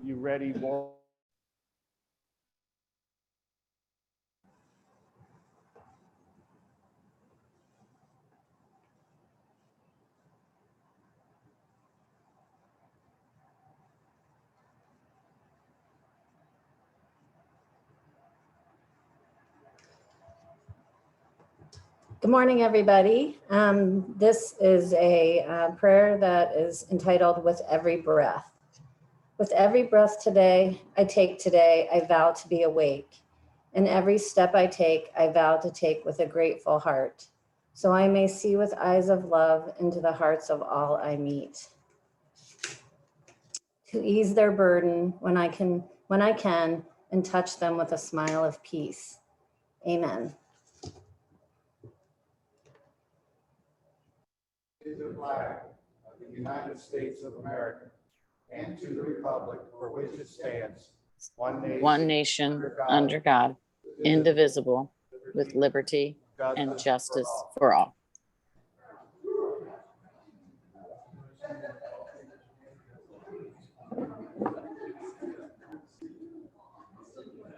You ready, Laura? Good morning, everybody. This is a prayer that is entitled With Every Breath. With every breath today, I vow to be awake. And every step I take, I vow to take with a grateful heart, so I may see with eyes of love into the hearts of all I meet. To ease their burden when I can, and touch them with a smile of peace. Amen. To the flag of the United States of America and to the republic for which it stands, one nation under God, indivisible, with liberty and justice for all.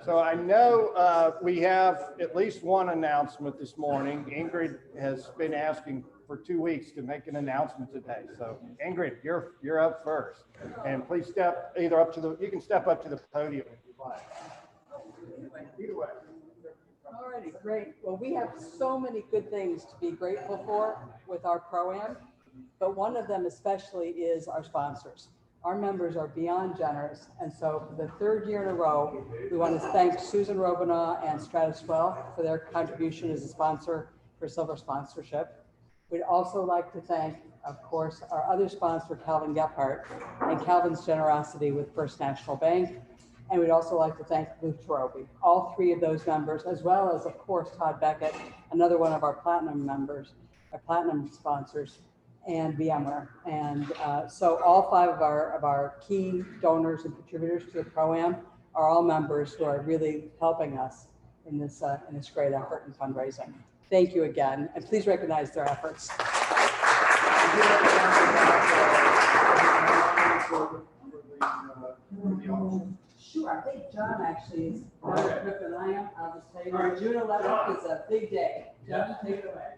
So I know we have at least one announcement this morning. Ingrid has been asking for 2 weeks to make an announcement today. So Ingrid, you're up first, and please step either up to the. You can step up to the podium if you like. Either way. All righty, great. Well, we have so many good things to be grateful for with our Pro-Am, but one of them especially is our sponsors. Our members are beyond generous, and so for the third year in a row, we want to thank Susan Robinaugh and Stratuswell for their contribution as a sponsor for Silver Sponsorship. We'd also like to thank, of course, our other sponsor, Calvin Gephardt, and Calvin's generosity with First National Bank. And we'd also like to thank Ruth Tarobi, all three of those members, as well as, of course, Todd Beckett, another one of our platinum members, our platinum sponsors, and VMware. And so all five of our key donors and contributors to the Pro-Am are all members who are really helping us in this great effort in fundraising. Thank you again, and please recognize their efforts. Sure, I think John actually is better equipped than I am. I'll just tell you, June 11th is a big day. John, take it away.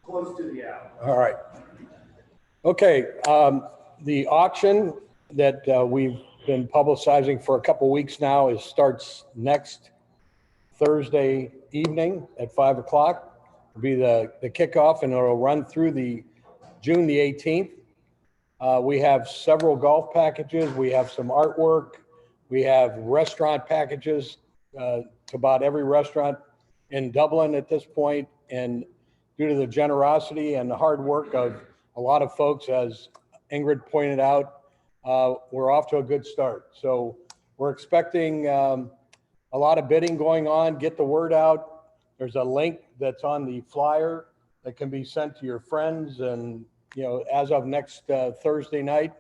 Close to the hour. All right. Okay. The auction that we've been publicizing for a couple weeks now starts next Thursday evening at 5 o'clock. It'll be the kickoff, and it'll run through June the 18th. We have several golf packages. We have some artwork. We have restaurant packages to about every restaurant in Dublin at this point. And due to the generosity and the hard work of a lot of folks, as Ingrid pointed out, we're off to a good start. So we're expecting a lot of bidding going on. Get the word out. There's a link that's on the flyer that can be sent to your friends. And, you know, as of next Thursday night,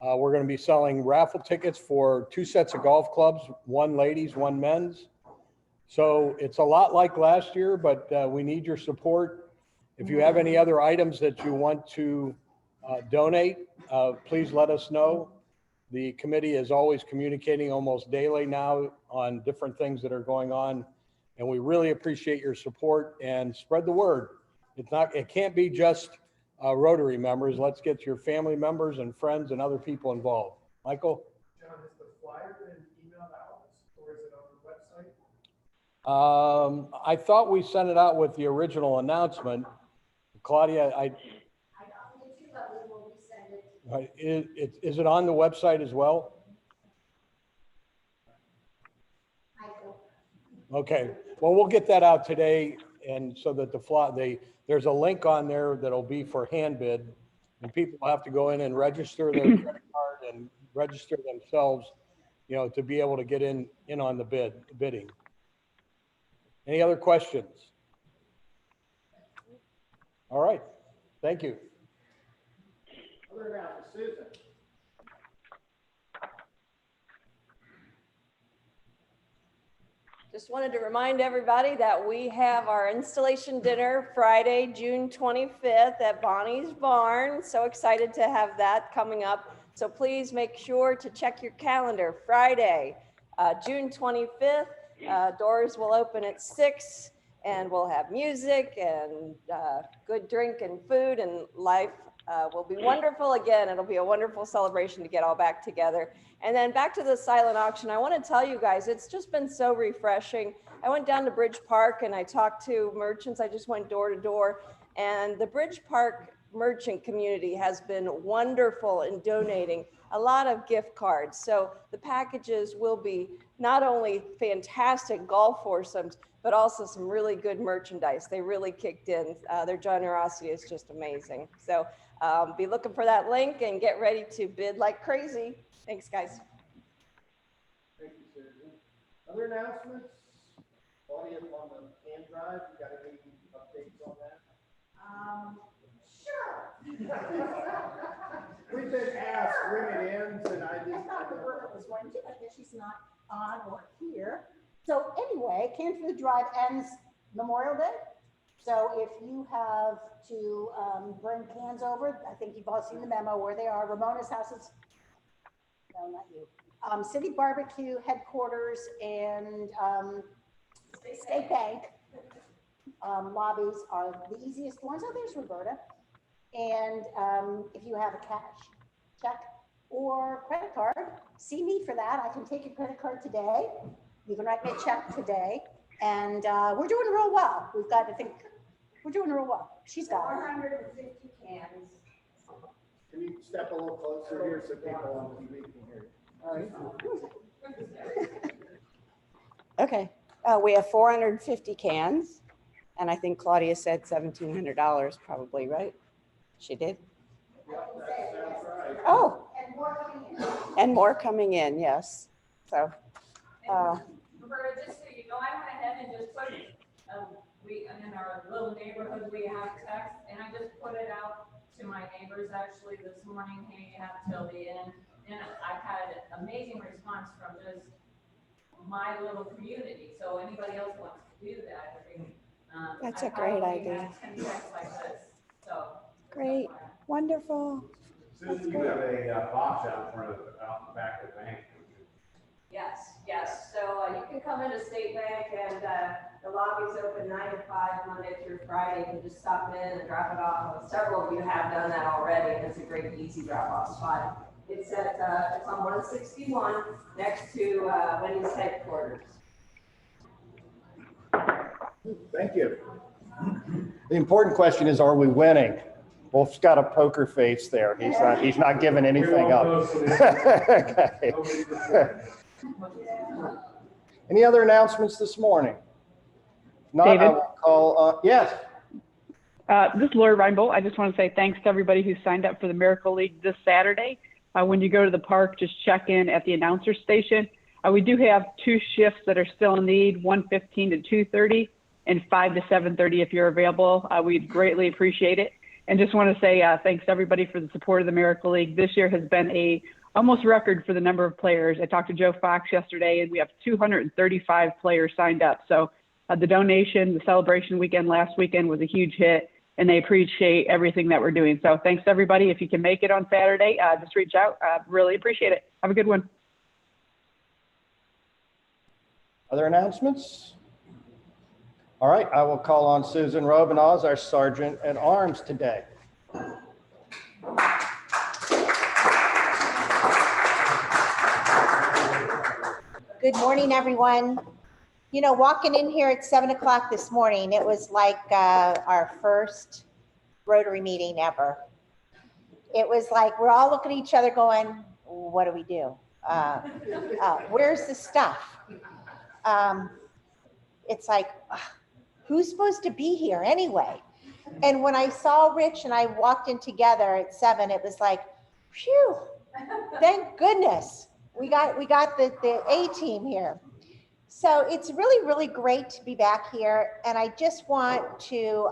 we're going to be selling raffle tickets for 2 sets of golf clubs, one ladies, one men's. So it's a lot like last year, but we need your support. If you have any other items that you want to donate, please let us know. The committee is always communicating almost daily now on different things that are going on, and we really appreciate your support and spread the word. It can't be just Rotary members. Let's get your family members and friends and other people involved. Michael? John, has the flyer been emailed out or is it on the website? I thought we sent it out with the original announcement. Claudia, is it on the website as well? Okay, well, we'll get that out today, and so that there's a link on there that'll be for hand bid, and people have to go in and register their credit card and register themselves, you know, to be able to get in on the bidding. Any other questions? All right, thank you. Other announcement, Susan. Just wanted to remind everybody that we have our installation dinner Friday, June 25th at Bonnie's Barn. So excited to have that coming up. So please make sure to check your calendar. Friday, June 25th, doors will open at 6 and we'll have music and good drink and food, and life will be wonderful again. It'll be a wonderful celebration to get all back together. And then back to the silent auction, I want to tell you guys, it's just been so refreshing. I went down to Bridge Park and I talked to merchants. I just went door to door, and the Bridge Park merchant community has been wonderful in donating a lot of gift cards. So the packages will be not only fantastic golf foursomes, but also some really good merchandise. They really kicked in. Their generosity is just amazing. So be looking for that link and get ready to bid like crazy. Thanks, guys. Thank you, Susan. Other announcements? Audience on the hand drive, you got any updates on that? Sure. We've been asked when it ends, and I thought Roberta was going to, but I guess she's not on or here. So anyway, Cans for the Drive ends Memorial Day. So if you have to bring cans over, I think you've all seen the memo where they are. Ramona's house is, no, not you. City Barbecue headquarters and State Bank lobbies are the easiest ones. Oh, there's Roberta. And if you have a cash check or credit card, see me for that. I can take your credit card today. You can write me a check today. And we're doing real well. We've got, I think, we're doing real well. She's got 450 cans. Can you step a little closer here so people on TV can hear you? All right. Okay, we have 450 cans, and I think Claudia said $1,700 probably, right? She did? Yep, that sounds right. Oh, And more coming in. and more coming in, yes. So, Roberta, just so you know, I went ahead and just put, in our little neighborhood, we have text, and I just put it out to my neighbors actually this morning, hey, you have till the end. And I've had amazing response from just my little community. So anybody else wants to do that, I think. That's a great idea. 10 texts like this, so. great, wonderful. Susan, you have a box out in front of, out the back of the bank. Yes, yes. So you can come into State Bank, and the lobby's open 9 to 5 Monday through Friday. You can just stop in and drop it off. Several of you have done that already, and it's a great, easy drop-off spot. It's at it's on 161 next to Wendy's headquarters. Thank you. The important question is, are we winning? Wolf's got a poker face there. He's not giving anything up. Okay. Any other announcements this morning? Not, David? I will call, yes. This is Lori Reinbold. I just want to say thanks to everybody who signed up for the Miracle League this Saturday. When you go to the park, just check in at the announcer station. We do have 2 shifts that are still in need, 1:15 to 2:30 and 5 to 7:30 if you're available. We'd greatly appreciate it. And just want to say thanks to everybody for the support of the Miracle League. This year has been a almost record for the number of players. I talked to Joe Fox yesterday, and we have 235 players signed up. So the donation, the celebration weekend last weekend was a huge hit, and they appreciate everything that we're doing. So thanks everybody. If you can make it on Saturday, just reach out. Really appreciate it. Have a good one. Other announcements? All right, I will call on Susan Robinaz, our Sergeant at Arms today. Good morning, everyone. You know, walking in here at 7 o'clock this morning, it was like our first Rotary meeting ever. It was like we're all looking at each other going, what do we do? Where's the stuff? It's like, who's supposed to be here anyway? And when I saw Rich and I walked in together at 7, it was like, phew, thank goodness. We got the A team here. So it's really, really great to be back here. And I just want to,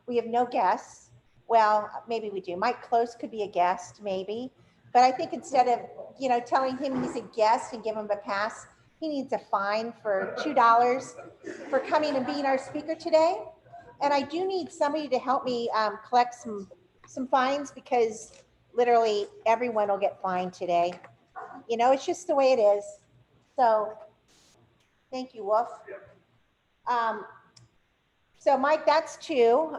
we have no guests. Well, maybe we do. Mike Close could be a guest, maybe. But I think instead of, telling him he's a guest and give him a pass, he needs a fine for $2 for coming and being our speaker today. And I do need somebody to help me collect some fines because literally everyone will get fined today. You know, it's just the way it is. So thank you, Wolf. So Mike, that's 2.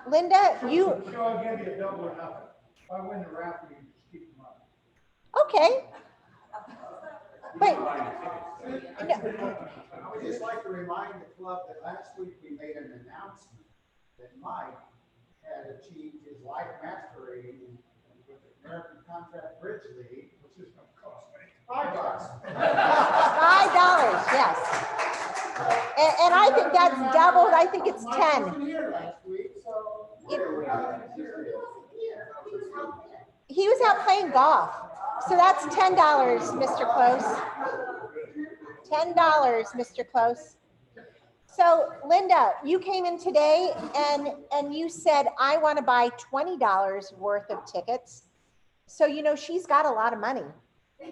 Linda, you, So I'll give you a double or nothing. If I win the raffle, you can just keep them up. okay. But, I would just like to remind the club that last week we made an announcement that Mike had achieved his life master rating with the American Contract Bridge League, which is going to cost me $5. $5, yes. And I think that's doubled. I think it's 10. Mike wasn't here last week, so. He was out playing golf. So that's $10, Mr. Close. $10, Mr. Close. So Linda, you came in today and you said, I want to buy $20 worth of tickets. So, you know, she's got a lot of money.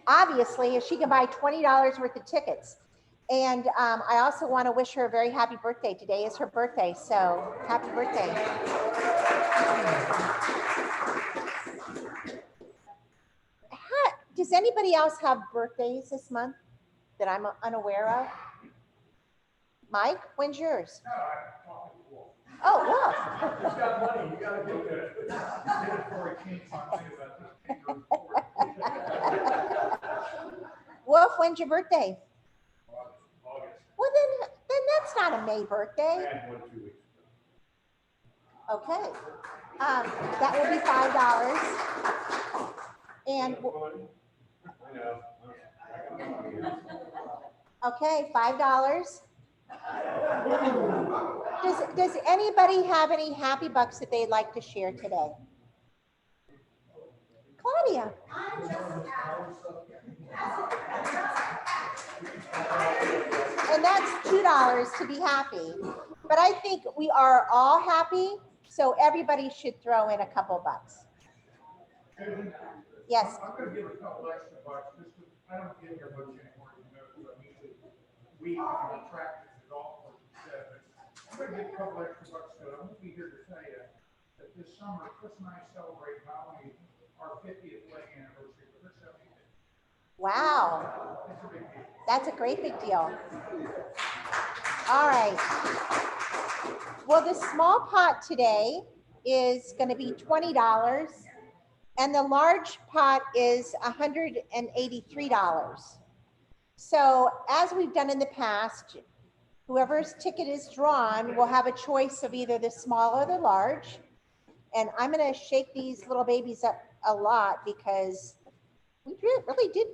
Obviously, if she can buy $20 worth of tickets. And I also want to wish her a very happy birthday. Today is her birthday, so happy birthday. Does anybody else have birthdays this month that I'm unaware of? Mike, when's yours? Oh, well. He's got money, you gotta do it. Did it for a change on things about this. Wolf, when's your birthday? August. Well, then that's not a May birthday. I had one 2 weeks ago. Okay. That will be $5. And, I know. okay, $5. Does anybody have any happy bucks that they'd like to share today? Claudia. And that's $2 to be happy. But I think we are all happy, so everybody should throw in a couple bucks. Yes. I'm gonna give a couple extra bucks, just because I don't get here much anymore, you know, so I usually week on tractors and golf courses. I'm gonna give a couple extra bucks to it. I'm gonna be here to tell you that this summer, Chris and I celebrate not only our 50th wedding anniversary, but her 75th. Wow. It's a big deal. That's a great big deal. All right. Well, the small pot today is going to be $20 and the large pot is $183. So as we've done in the past, whoever's ticket is drawn will have a choice of either the small or the large. And I'm going to shake these little babies up a lot because we really did,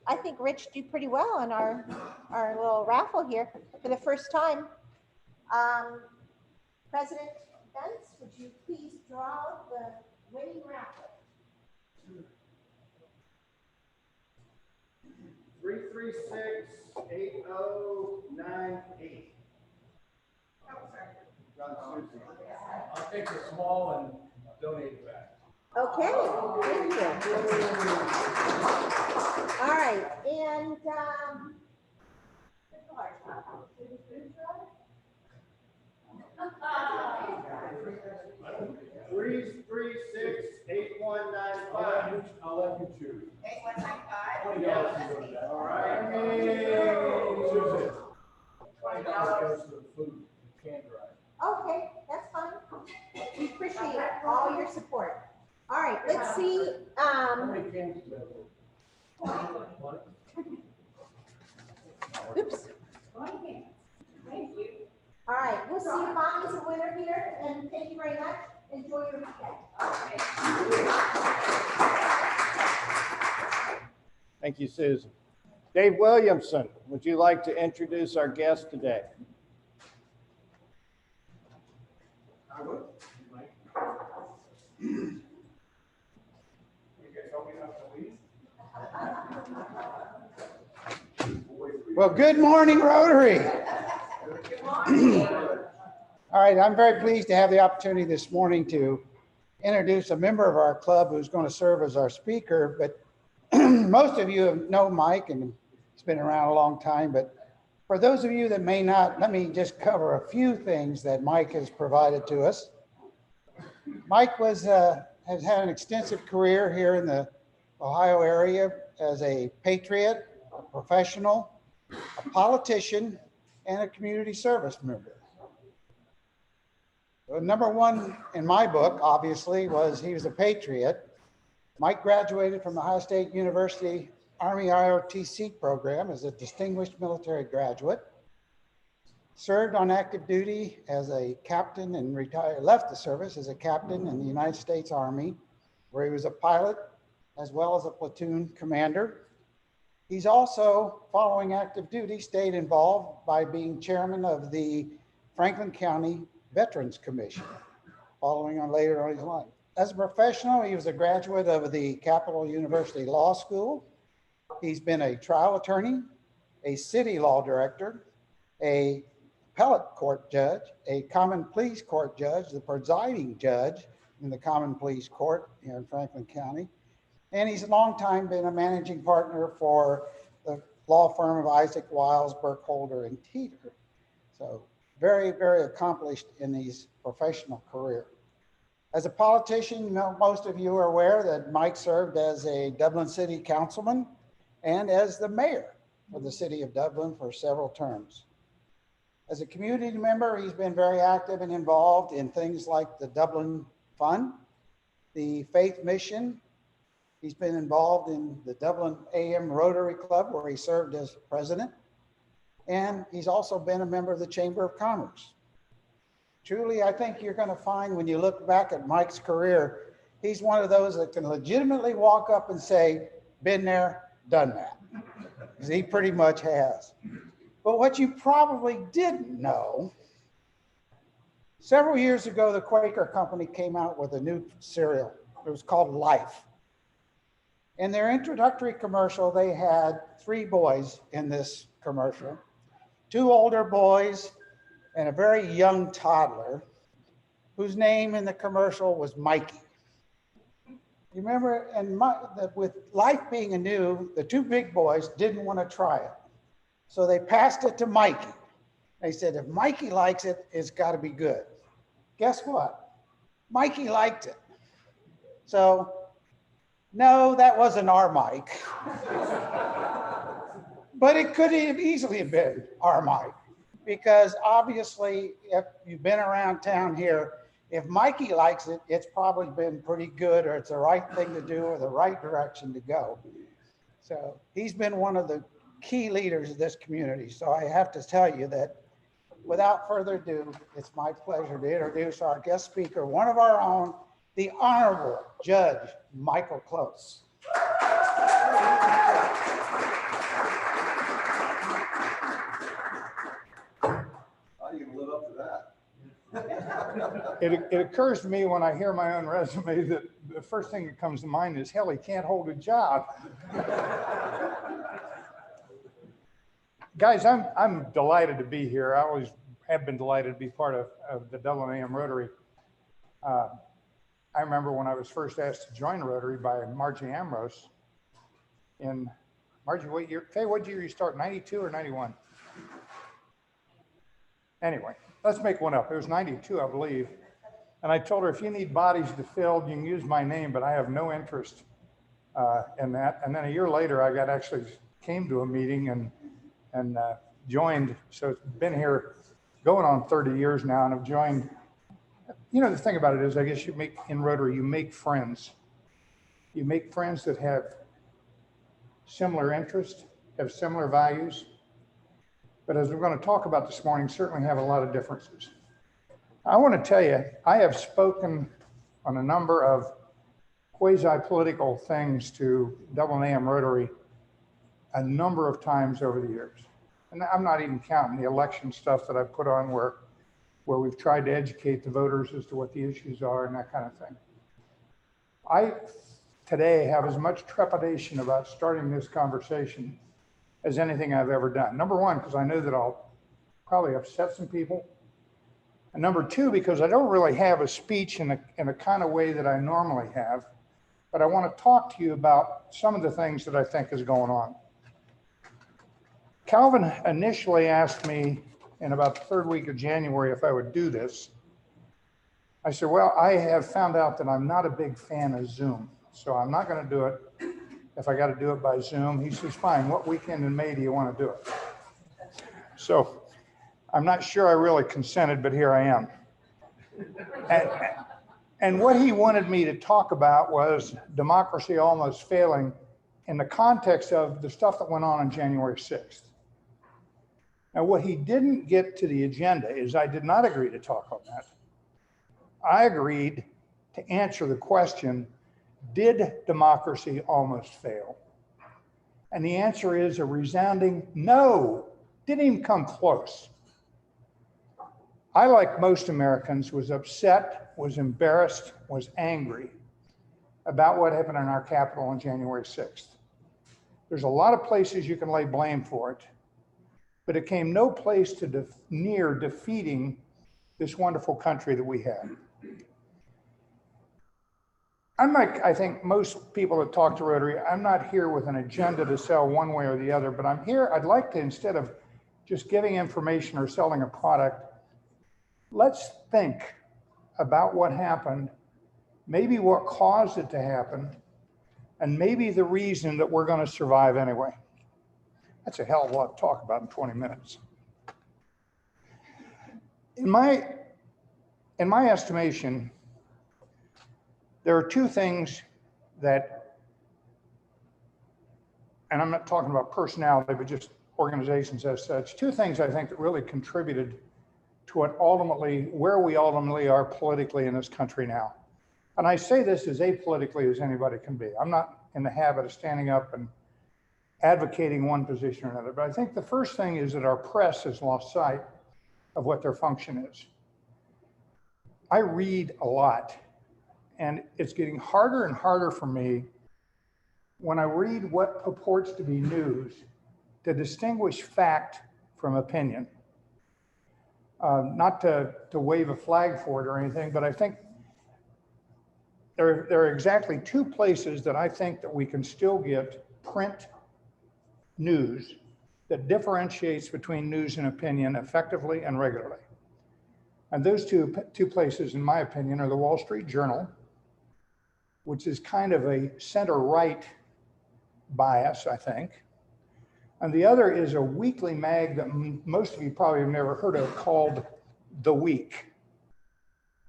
I think, Rich, do pretty well on our little raffle here for the first time. President Pence, would you please draw the winning raffle? 3368098. I'll take the small and donate it back. Okay, thank you. All right, and 3368195. I'll let you choose. 8195. All right. Susan, $20 goes to the food, can drive. Okay, that's fine. We appreciate all your support. All right, let's see. How many cans do you have? Oops. All right, we'll see if Bonnie's a winner here, and thank you very much. Enjoy your weekend. Thank you, Susan. Dave Williamson, would you like to introduce our guest today? I would. You guys help me out to leave? Well, good morning, Rotary. All right, I'm very pleased to have the opportunity this morning to introduce a member of our club who's going to serve as our speaker, but most of you know Mike and been around a long time, but for those of you that may not, let me just cover a few things that Mike has provided to us. Mike has had an extensive career here in the Ohio area as a patriot, a professional, a politician, and a community service member. Number one in my book, obviously, was he was a patriot. Mike graduated from the Ohio State University Army IRTC program as a distinguished military graduate, served on active duty as a captain and retired, left the service as a captain in the United States Army, where he was a pilot as well as a platoon commander. He's also, following active duty, stayed involved by being chairman of the Franklin County Veterans Commission, following on later on his life. As a professional, he was a graduate of the Capital University Law School. He's been a trial attorney, a city law director, a appellate court judge, a common pleas court judge, the presiding judge in the common pleas court here in Franklin County. And he's a long time been a managing partner for the law firm of Isaac Wiles, Burkholder, and Teeter. So very, very accomplished in his professional career. As a politician, most of you are aware that Mike served as a Dublin City Councilman and as the mayor of the city of Dublin for several terms. As a community member, he's been very active and involved in things like the Dublin Fund, the Faith Mission. He's been involved in the Dublin AM Rotary Club, where he served as president. And he's also been a member of the Chamber of Commerce. Truly, I think you're going to find when you look back at Mike's career, he's one of those that can legitimately walk up and say, been there, done that. Because he pretty much has. But what you probably didn't know, several years ago, the Quaker Company came out with a new cereal. It was called Life. In their introductory commercial, they had 3 boys in this commercial, 2 older boys and a very young toddler whose name in the commercial was Mikey. You remember, and with Life being new, the 2 big boys didn't want to try it. So they passed it to Mikey. They said, if Mikey likes it, it's got to be good. Guess what? Mikey liked it. So no, that wasn't our Mike. But it could have easily been our Mike, because obviously, if you've been around town here, if Mikey likes it, it's probably been pretty good, or it's the right thing to do, or the right direction to go. So he's been one of the key leaders of this community. So I have to tell you that without further ado, it's my pleasure to introduce our guest speaker, one of our own, the Honorable Judge Michael Close. How are you gonna live up to that? It occurs to me when I hear my own resume that the first thing that comes to mind is, hell, he can't hold a job. Guys, I'm delighted to be here. I always have been delighted to be part of the Dublin AM Rotary. I remember when I was first asked to join Rotary by Margie Ambrose. Margie, what year? Faye, what year you start? 92 or 91? Anyway, let's make one up. It was 92, I believe. And I told her, if you need bodies to fill, you can use my name, but I have no interest in that. And then a year later, I actually came to a meeting and joined. So it's been here going on 30 years now, and I've joined. You know, the thing about it is, I guess in Rotary, you make friends. You make friends that have similar interests, have similar values. But as we're going to talk about this morning, certainly have a lot of differences. I want to tell you, I have spoken on a number of quasi-political things to Dublin AM Rotary a number of times over the years. And I'm not even counting the election stuff that I've put on where we've tried to educate the voters as to what the issues are and that kind of thing. I today have as much trepidation about starting this conversation as anything I've ever done. Number one, because I know that I'll probably upset some people. And number two, because I don't really have a speech in a kind of way that I normally have, but I want to talk to you about some of the things that I think is going on. Calvin initially asked me in about the third week of January if I would do this. I said, well, I have found out that I'm not a big fan of Zoom, so I'm not going to do it if I got to do it by Zoom. He says, fine, what weekend in May do you want to do it? So I'm not sure I really consented, but here I am. And what he wanted me to talk about was democracy almost failing in the context of the stuff that went on January 6th. Now, what he didn't get to the agenda is I did not agree to talk on that. I agreed to answer the question, did democracy almost fail? And the answer is a resounding no, didn't even come close. I, like most Americans, was upset, was embarrassed, was angry about what happened in our capital on January 6th. There's a lot of places you can lay blame for it, but it came no place to near defeating this wonderful country that we have. Unlike, I think, most people that talk to Rotary, I'm not here with an agenda to sell one way or the other, but I'm here, I'd like to, instead of just giving information or selling a product, let's think about what happened, maybe what caused it to happen, and maybe the reason that we're going to survive anyway. That's a hell of a lot to talk about in 20 minutes. In my estimation, there are two things that, and I'm not talking about personality, but just organizations as such, two things I think that really contributed to where we ultimately are politically in this country now. And I say this as apolitically as anybody can be. I'm not in the habit of standing up and advocating one position or another, but I think the first thing is that our press has lost sight of what their function is. I read a lot, and it's getting harder and harder for me when I read what purports to be news to distinguish fact from opinion. Not to wave a flag for it or anything, but I think there are exactly two places that I think that we can still get print news that differentiates between news and opinion effectively and regularly. And those two places, in my opinion, are the Wall Street Journal, which is kind of a center-right bias, I think. And the other is a weekly mag that most of you probably have never heard of, called The Week.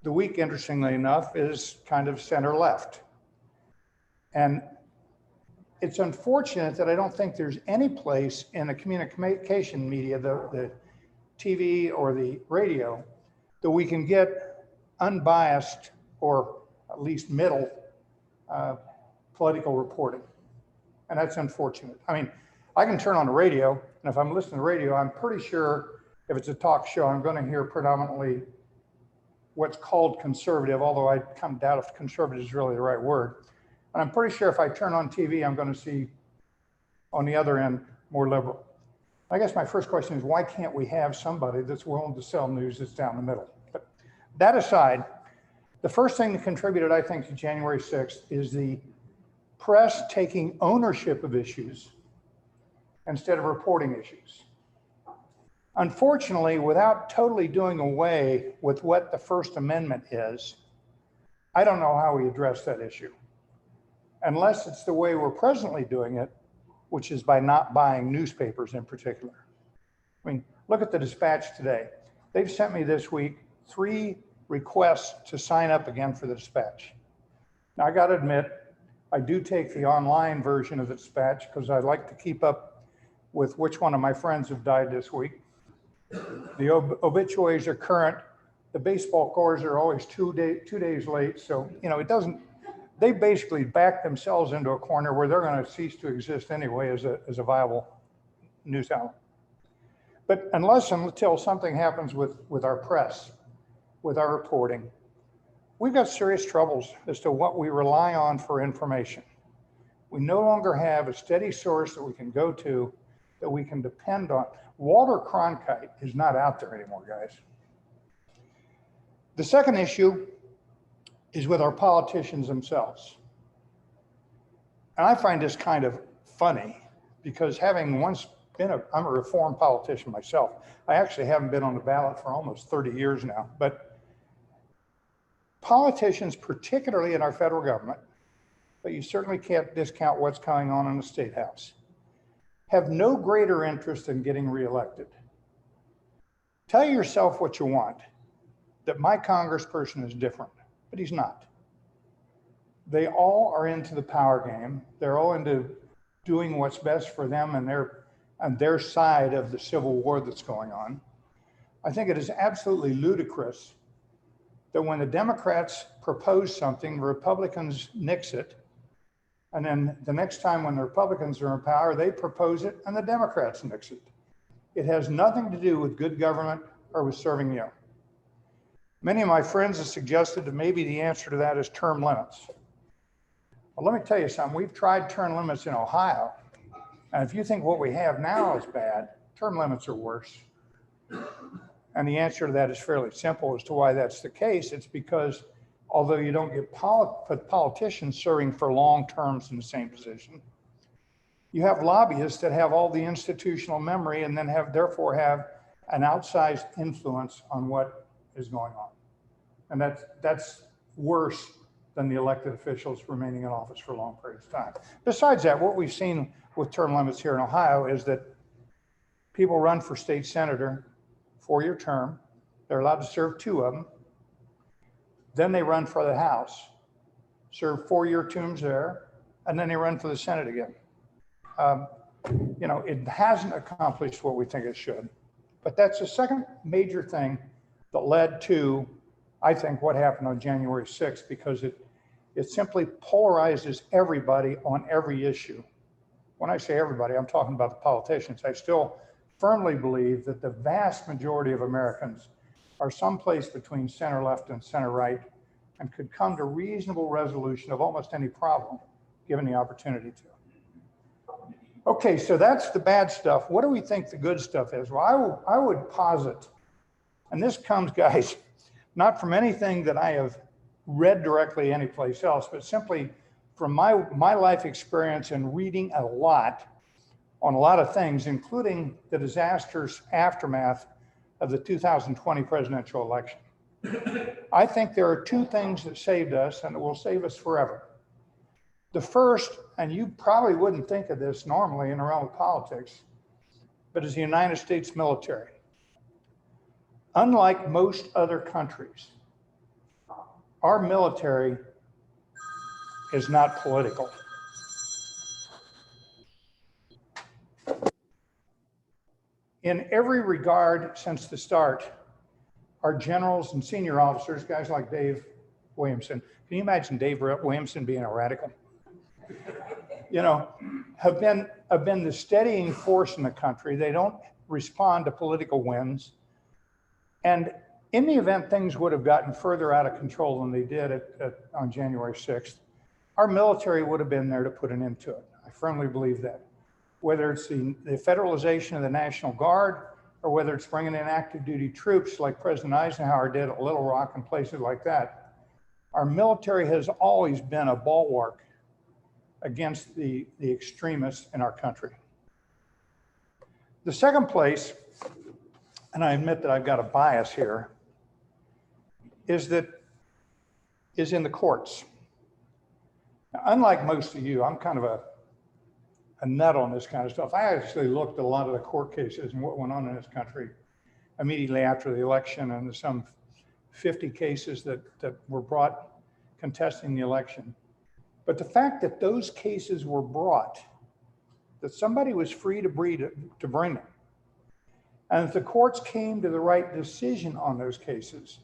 The Week, interestingly enough, is kind of center-left. And it's unfortunate that I don't think there's any place in the communication media, the TV or the radio, that we can get unbiased or at least middle political reporting. And that's unfortunate. I mean, I can turn on the radio, and if I'm listening to the radio, I'm pretty sure if it's a talk show, I'm going to hear predominantly what's called conservative, although I kind of doubt if conservative is really the right word. And I'm pretty sure if I turn on TV, I'm going to see on the other end more liberal. I guess my first question is, why can't we have somebody that's willing to sell news that's down the middle? But that aside, the first thing that contributed, I think, to January 6th is the press taking ownership of issues instead of reporting issues. Unfortunately, without totally doing away with what the First Amendment is, I don't know how we address that issue. Unless it's the way we're presently doing it, which is by not buying newspapers in particular. I mean, look at the Dispatch today. They've sent me this week 3 requests to sign up again for the Dispatch. Now, I got to admit, I do take the online version of the Dispatch because I like to keep up with which one of my friends have died this week. The obituaries are current. The baseball scores are always 2 days late. So, you know, it doesn't, they basically back themselves into a corner where they're going to cease to exist anyway as a viable news outlet. But unless and until something happens with our press, with our reporting, we've got serious troubles as to what we rely on for information. We no longer have a steady source that we can go to, that we can depend on. Walter Cronkite is not out there anymore, guys. The second issue is with our politicians themselves. And I find this kind of funny because having once I'm a reformed politician myself. I actually haven't been on the ballot for almost 30 years now, but politicians, particularly in our federal government, but you certainly can't discount what's going on in the state house, have no greater interest in getting reelected. Tell yourself what you want, that my congressperson is different, but he's not. They all are into the power game. They're all into doing what's best for them and their side of the civil war that's going on. I think it is absolutely ludicrous that when the Democrats propose something, the Republicans nix it. And then the next time when the Republicans are in power, they propose it and the Democrats nix it. It has nothing to do with good government or with serving you. Many of my friends have suggested that maybe the answer to that is term limits. Well, let me tell you something. We've tried term limits in Ohio. And if you think what we have now is bad, term limits are worse. And the answer to that is fairly simple as to why that's the case. It's because although you don't get politicians serving for long terms in the same position, you have lobbyists that have all the institutional memory and then therefore have an outsized influence on what is going on. And that's worse than the elected officials remaining in office for long periods of time. Besides that, what we've seen with term limits here in Ohio is that people run for state senator, 4-year term. They're allowed to serve 2 of them. Then they run for the House, serve 4-year terms there, and then they run for the Senate again. It hasn't accomplished what we think it should. But that's the second major thing that led to, I think, what happened on January 6th, because it simply polarizes everybody on every issue. When I say everybody, I'm talking about the politicians. I still firmly believe that the vast majority of Americans are someplace between center left and center right and could come to reasonable resolution of almost any problem given the opportunity to. Okay, so that's the bad stuff. What do we think the good stuff is? Well, I would posit, and this comes, guys, not from anything that I have read directly anyplace else, but simply from my life experience and reading a lot on a lot of things, including the disastrous aftermath of the 2020 presidential election. I think there are 2 things that saved us and it will save us forever. The first, and you probably wouldn't think of this normally in the realm of politics, but is the United States military. Unlike most other countries, our military is not political. In every regard since the start, our generals and senior officers, guys like Dave Williamson, can you imagine Dave Williamson being a radical? Have been the steadying force in the country. They don't respond to political winds. And in the event things would have gotten further out of control than they did on January 6th, our military would have been there to put an end to it. I firmly believe that. Whether it's the federalization of the National Guard or whether it's bringing in active duty troops like President Eisenhower did at Little Rock and places like that, our military has always been a bulwark against the extremists in our country. The second place, and I admit that I've got a bias here, is in the courts. Now, unlike most of you, I'm kind of a nut on this kind of stuff. I actually looked at a lot of the court cases and what went on in this country immediately after the election, and there's some 50 cases that were brought contesting the election. But the fact that those cases were brought, that somebody was free to bring them, and that the courts came to the right decision on those cases,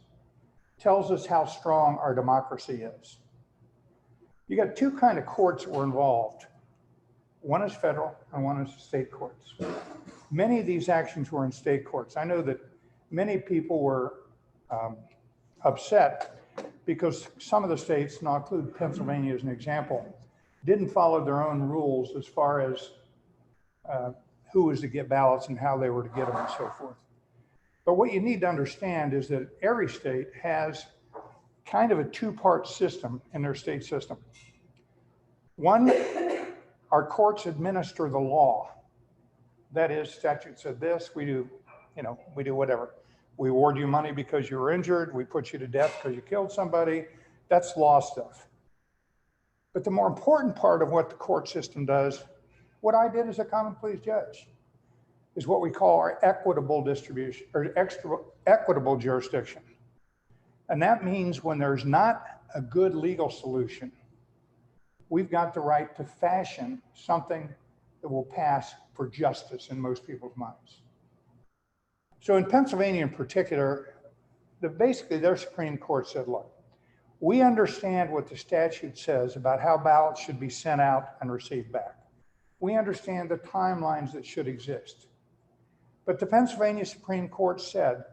tells us how strong our democracy is. You got 2 kind of courts that were involved. One is federal and one is state courts. Many of these actions were in state courts. I know that many people were upset because some of the states, and I'll include Pennsylvania as an example, didn't follow their own rules as far as who was to get ballots and how they were to get them and so forth. But what you need to understand is that every state has kind of a 2-part system in their state system. One, our courts administer the law. that is, statute said this, we do, we do whatever. We award you money because you were injured, we put you to death because you killed somebody. That's law stuff. But the more important part of what the court system does, what I did as a common pleas judge, is what we call our equitable distribution or equitable jurisdiction. And that means when there's not a good legal solution, we've got the right to fashion something that will pass for justice in most people's minds. So in Pennsylvania in particular, basically their Supreme Court said, look, we understand what the statute says about how ballots should be sent out and received back. We understand the timelines that should exist. But the Pennsylvania Supreme Court said,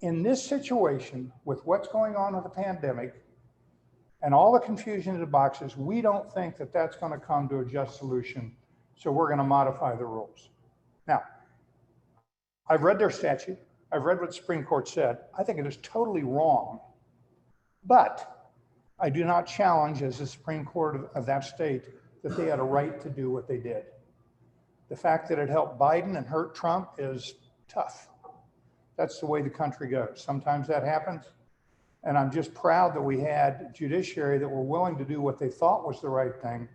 in this situation, with what's going on with the pandemic and all the confusion in the boxes, we don't think that that's going to come to a just solution. So we're going to modify the rules. Now, I've read their statute. I've read what the Supreme Court said. I think it is totally wrong. But I do not challenge, as the Supreme Court of that state, that they had a right to do what they did. The fact that it helped Biden and hurt Trump is tough. That's the way the country goes. Sometimes that happens. And I'm just proud that we had judiciary that were willing to do what they thought was the right thing,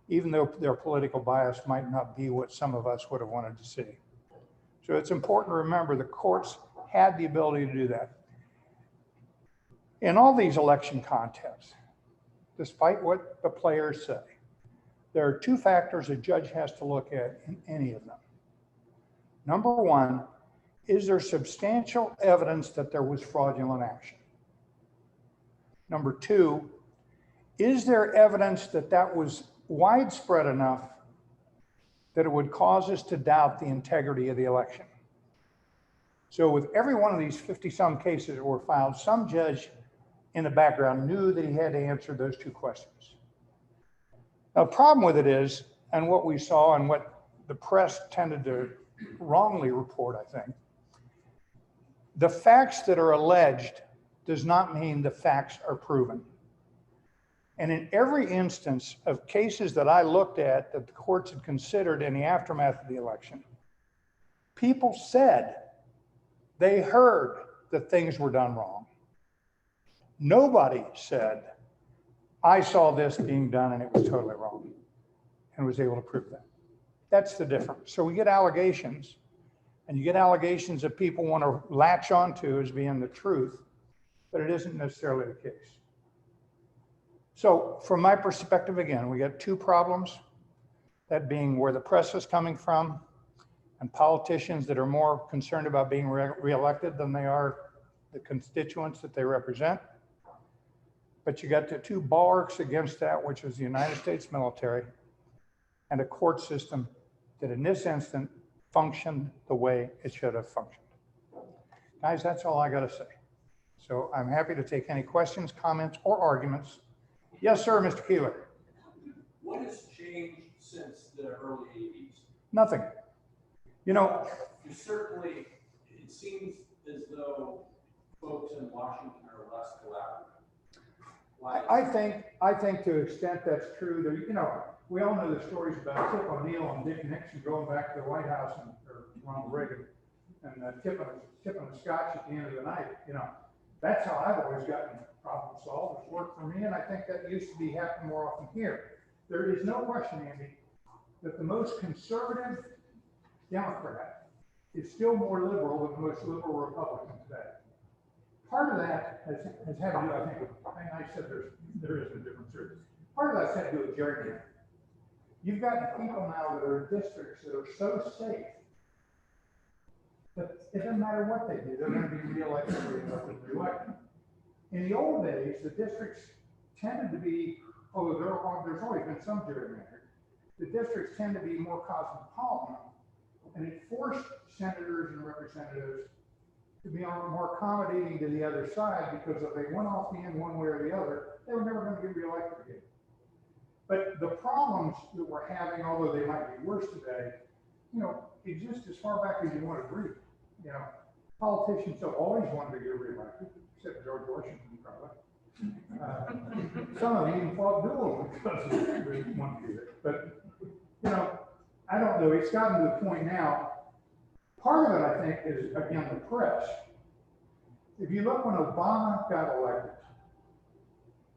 even though their political bias might not be what some of us would have wanted to see. So it's important to remember the courts had the ability to do that. In all these election contests, despite what the players say, there are two factors a judge has to look at in any of them. Number one, is there substantial evidence that there was fraudulent action? Number two, is there evidence that that was widespread enough that it would cause us to doubt the integrity of the election? So with every one of these 50-some cases that were filed, some judge in the background knew that he had to answer those two questions. Now, the problem with it is, and what we saw and what the press tended to wrongly report, I think, the facts that are alleged does not mean the facts are proven. And in every instance of cases that I looked at that the courts had considered in the aftermath of the election, people said they heard that things were done wrong. Nobody said, I saw this being done and it was totally wrong, and was able to prove that. That's the difference. So we get allegations, and you get allegations that people want to latch onto as being the truth, but it isn't necessarily the case. So from my perspective, again, we got two problems, that being where the press is coming from and politicians that are more concerned about being reelected than they are the constituents that they represent. But you got the two bulwarks against that, which is the United States military and a court system that in this instant functioned the way it should have functioned. Guys, that's all I got to say. So I'm happy to take any questions, comments, or arguments. Yes, sir, Mr. Keeler. What has changed since the early 80s? Nothing. You know, Certainly, it seems as though folks in Washington are less collaborative. I think to the extent that's true, there, you know, we all know the stories about Tip O'Neill and Dick Nixon going back to the White House or Ronald Reagan and tipping the scotch at the end of the night. You know, that's how I've always gotten problem solved. It's worked for me, and I think that used to be happening more often here. There is no question, Andy, that the most conservative Democrat is still more liberal than the most liberal Republican today. Part of that has had to do, I think, and I said there is a difference here. Part of that's had to do with gerrymandering. You've got people now that are in districts that are so safe that it doesn't matter what they do, they're going to be reelected, reelected. In the old days, the districts tended to be, although there's always been some gerrymandering, the districts tend to be more cosmopolitan, and it forced senators and representatives to be more accommodating to the other side, because if they went off the end one way or the other, they were never going to get reelected again. But the problems that we're having, although they might be worse today, you know, exist as far back as you want to breathe. You know, politicians have always wanted to get reelected, except George Washington, probably. Some of them even fought duels because they didn't want to do it. But, you know, I don't know, it's gotten to the point now, part of it, I think, is, again, the press. If you look when Obama got elected,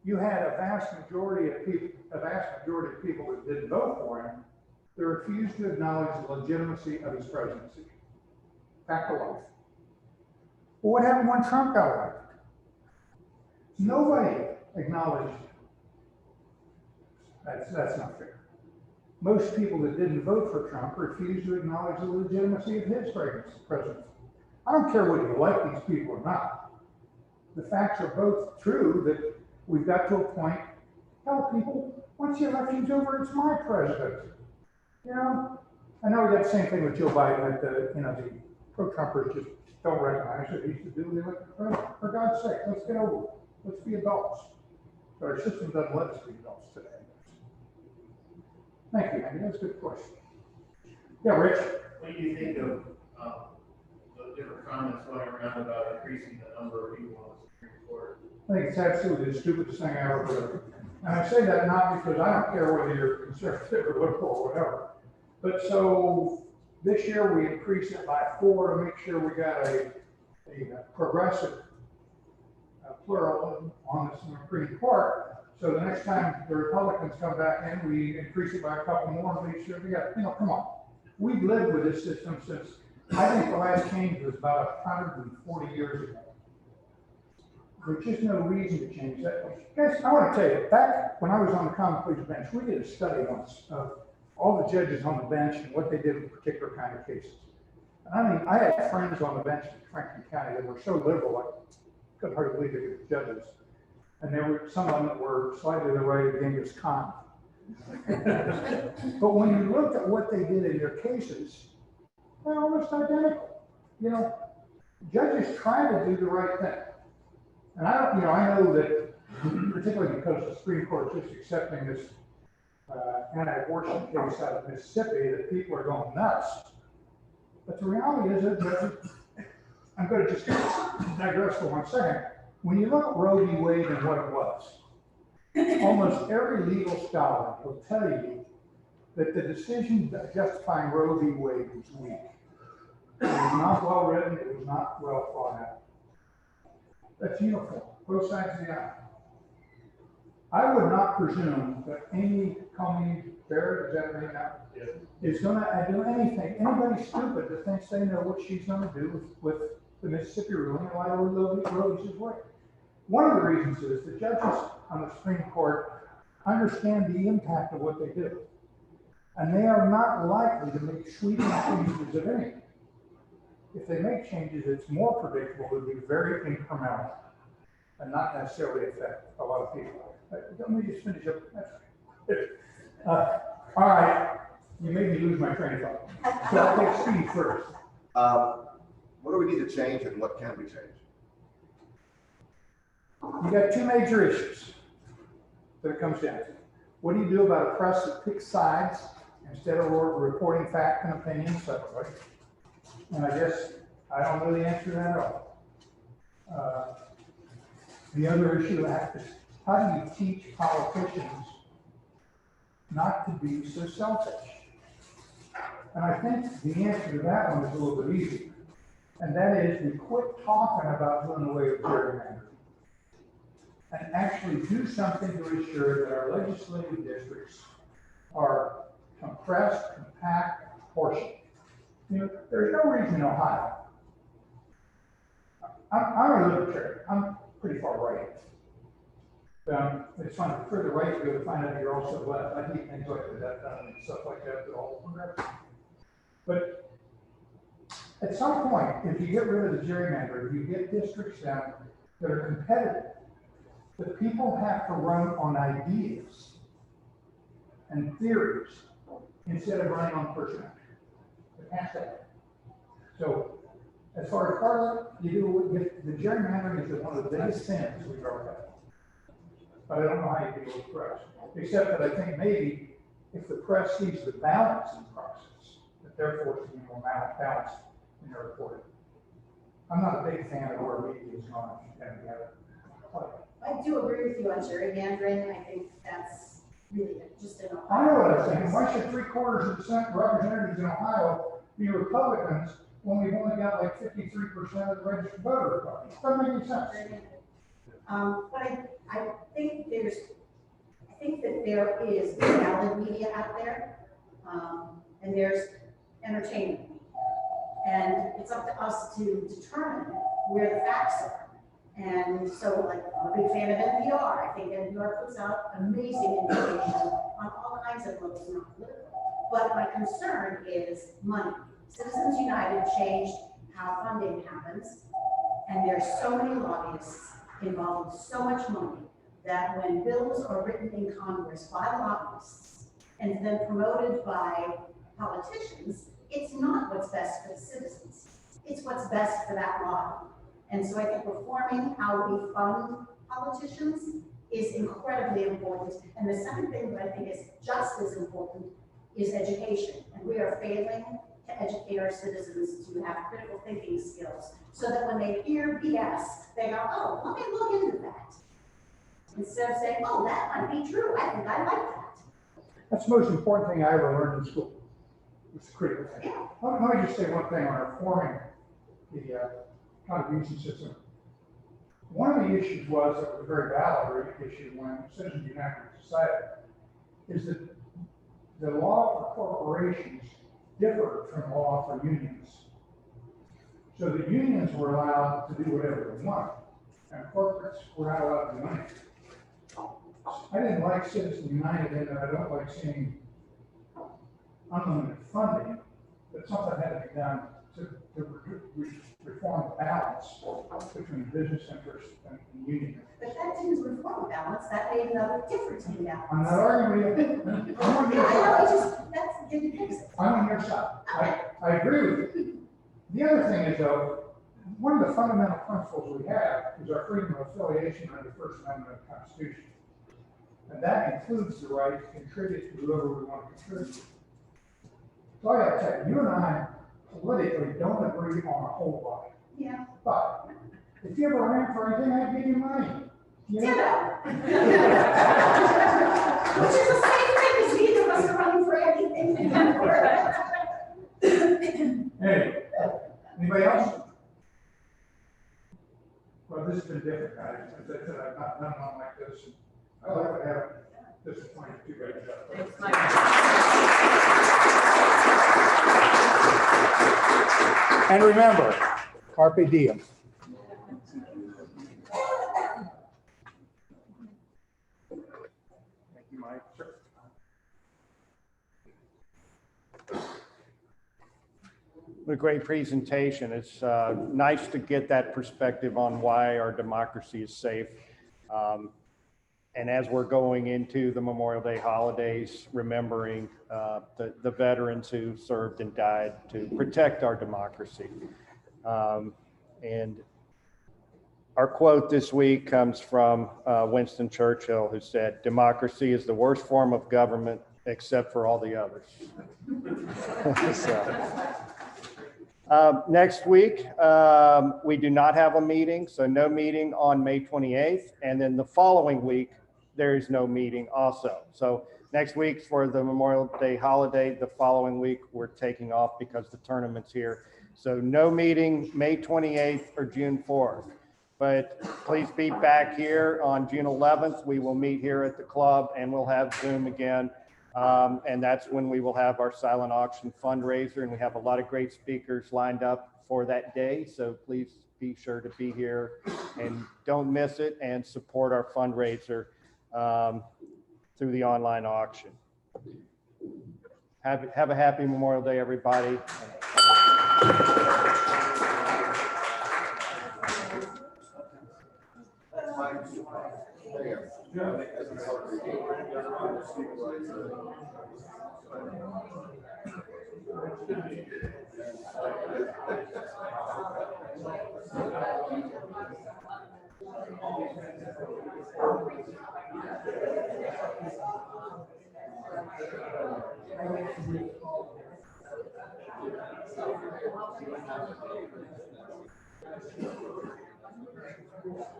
you had a vast majority of people that didn't vote for him that refused to acknowledge the legitimacy of his presidency. Fact of life. Well, what happened when Trump got elected? Nobody acknowledged that's not fair. Most people that didn't vote for Trump refused to acknowledge the legitimacy of his presidency. I don't care whether you like these people or not. The facts are both true that we've got to a point, hell, people, once the election's over, it's my president. You know, I know we got the same thing with Joe Biden, that the pro-Trumpers just don't recognize that he's the duly elected president. For God's sake, let's get over it. Let's be adults. But our system doesn't let us be adults today. Thank you, Andy. That's a good question. Yeah, Rich? What do you think of the different comments going around about increasing the number of people on the Supreme Court? I think it's absolutely the stupidest thing I ever heard. And I say that not because I don't care whether you're conservative or liberal or whatever. But so this year we increased it by 4 to make sure we got a progressive plural on the Supreme Court. So the next time the Republicans come back in, we increase it by a couple more and make sure we got, come on. We've lived with this system since, I think the last change was about 140 years ago. There's just no reason to change that. Guys, I want to tell you, back when I was on the common pleas bench, we did a study once of all the judges on the bench and what they did in particular kind of cases. And I mean, I had friends on the bench in Franklin County that were so liberal, I couldn't hardly believe they were judges. And there were some of them that were slightly the right of Genghis Khan. But when you look at what they did in their cases, they're almost identical. Judges try to do the right thing. And I know that, particularly because the Supreme Court is just accepting this anti-abortion case out of Mississippi, that people are going nuts. But the reality is that I'm going to just digress for 1 second. When you look at Roe v. Wade and what it was, almost every legal scholar will tell you that the decision justifying Roe v. Wade was weak. It was not well written, it was not well thought out. That's uniform, both sides of the aisle. I would not presume that Amy Coney Barrett, is that her name now? Yeah. Is going to do anything, anybody stupid that thinks they know what she's going to do with the Mississippi ruling and why Roe is way. One of the reasons is the judges on the Supreme Court understand the impact of what they do. And they are not likely to make sweeping changes of anything. If they make changes, it's more predictable, it would be very incremental and not necessarily affect a lot of people. Let me just finish up. All right, you made me lose my train of thought. So I'll take Steve first. What do we need to change and what can we change? You got 2 major issues that it comes down to. What do you do about a press that picks sides instead of reporting fact and opinion separately? And I guess I don't know the answer to that at all. The other issue is how do you teach politicians not to be so selfish? And I think the answer to that one is a little bit easier. And that is we quit talking about doing away with gerrymandering and actually do something to ensure that our legislative districts are compressed, compact, proportionate. There's no reason in Ohio. I'm a libertarian. I'm pretty far right. It's fun for the right to go to find out you're also left. I hate things like that and stuff like that, but all progressive. But at some point, if you get rid of the gerrymandering, you get districts down that are competitive. But people have to run on ideas and theories instead of running on personality. It has to happen. So, as far as Parliament, the gerrymandering is one of the biggest sins we've ever had. But I don't know how you deal with the press, except that I think maybe if the press sees the balancing process, that therefore it's more balanced in their reporting. I'm not a big fan of where media is going together. I do agree with you on gerrymandering. I think that's really, just in I know Ohio. what I'm saying. Why should 3/4 of the Senate representatives in Ohio be Republicans when we've only got like 53% of the registered voter? Doesn't make any sense. But I think that there is valid media out there, and there's entertainment. And it's up to us to determine where the facts are. And so, like, I'm a big fan of NPR. I think NPR puts out amazing information on all kinds of levels, not political. But my concern is money. Citizens United changed how funding happens, and there's so many lobbyists involved with so much money that when bills are written in Congress by lobbyists and then promoted by politicians, it's not what's best for the citizens. It's what's best for that lobby. And so I think reforming how we fund politicians is incredibly important. And the second thing that I think is just as important is education. And we are failing to educate our citizens to have critical thinking skills so that when they hear BS, they go, oh, let me look into that. Instead of saying, oh, that might be true. I think I like that. That's the most important thing I ever learned in school. It's a critical thing. Let me just say one thing on reforming the contribution system. One of the issues was, that was a very valid issue when Citizens United was decided, is that the law for corporations differed from law for unions. So the unions were allowed to do whatever they wanted, and corporates were not allowed to do anything. I didn't like Citizens United in that I don't like seeing unlimited funding, but something had to be done to reform the balance between business interests and union. But that didn't reform the balance, that made another difference in balance. I'm not arguing with you. I'm on your side. Didn't fix it. I'm on your side. I agree with you. The other thing is, though, one of the fundamental principles we have is our freedom of affiliation under the First Amendment of the Constitution. And that includes the right to contribute to whoever we want to contribute. So I gotta tell you, you and I politically don't agree on a whole lot. Yeah. But if you ever ran for anything, I'd give you money. You know? Which is the same thing as neither of us are running for anything. Anyway, anybody else? Well, this has been different, guys. As I said, I've not done one like this. I like to have disappointed too great. And remember, carpe diem. Thank you, Mike. Sure. What a great presentation. It's nice to get that perspective on why our democracy is safe. And as we're going into the Memorial Day holidays, remembering the veterans who served and died to protect our democracy. And our quote this week comes from Winston Churchill, who said, "Democracy is the worst form of government except for all the others." Next week, we do not have a meeting, so no meeting on May 28th. And then the following week, there is no meeting also. So next week for the Memorial Day holiday, the following week, we're taking off because the tournament's here. So no meeting May 28th or June 4th. But please be back here on June 11th. We will meet here at the club and we'll have Zoom again. And that's when we will have our silent auction fundraiser, and we have a lot of great speakers lined up for that day. So please be sure to be here and don't miss it and support our fundraiser through the online auction. Have a happy Memorial Day, everybody. Thank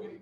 you.